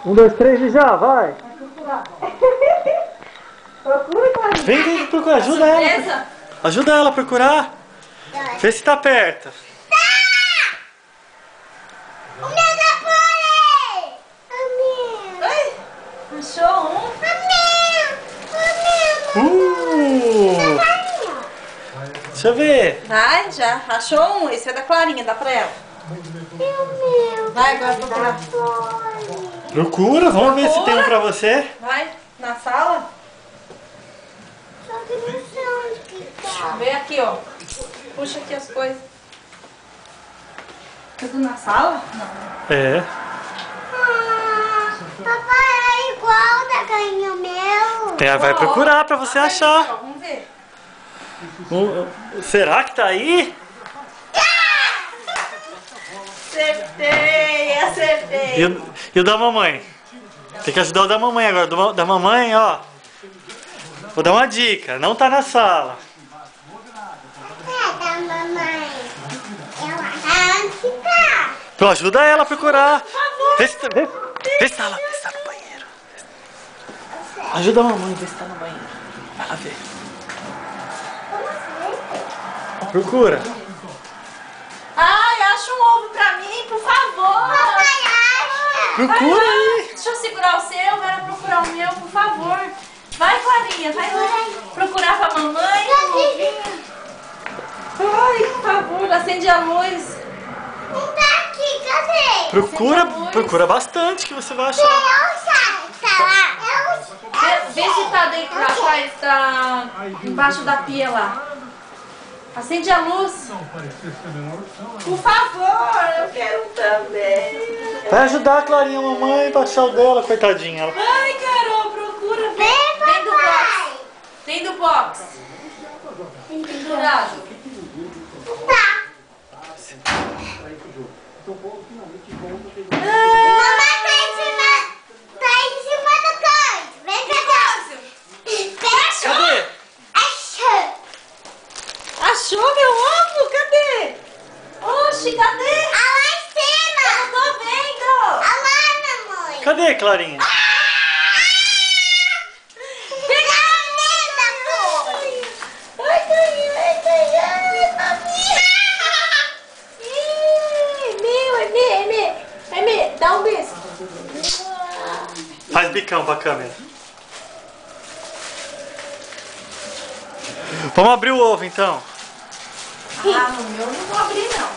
Um, dois, três e já, vai! Procura, Clarinha. Vem procurar, ajuda ela. Ajuda ela a procurar. Vê se tá perto. O meu da Ai, achou um? Deixa eu ver. Vai, já. Achou um. Esse é da Clarinha, dá pra ela. Vai, agora procurar. Procura, vamos ver se tem um pra você. Vai, na sala. Vem aqui, ó. Puxa aqui as coisas. Tudo na sala? Não. É. Papai, é igual da galinha meu. Vai procurar pra você achar. Vamos ver. Será que tá aí? Acertei. E o da mamãe? Tem que ajudar o da mamãe agora. Da mamãe, ó. Vou dar uma dica. Não tá na sala. É da mamãe. Eu acho que tá. Então ajuda ela a procurar. Vê se tá lá. Vê se tá no banheiro. Ajuda a mamãe, vê se tá no banheiro. Vai ver. Procura. Ai, acha um ovo pra mim, por favor. Papai acha. Procura aí. Deixa eu segurar o seu, vai procurar o meu, por favor. Vai, Clarinha, vai procurar pra mamãe. Ai, por favor, acende a luz. Não tá aqui, cadê? Procura bastante que você vai achar. Tá lá. Vê se tá dentro da paz, tá embaixo da pia lá. Acende a luz. Por favor, eu quero também. Vai ajudar a Clarinha, a mamãe, a baixar o dela, coitadinha. Ai, Carol, procura. Vem do box. Vem do box. Pendurado. Tá. Mamãe tá em cima do canto. Vem cá. Cadê? Achou. Achou meu ovo? Cadê? Oxi, cadê? Lá em cima. Eu não tô vendo. Lá, mamãe. Cadê, Clarinha? Ai, é meu. Dá um beijo. Faz bicão pra câmera. Vamos abrir o ovo então. Ah, no meu não vou abrir, não.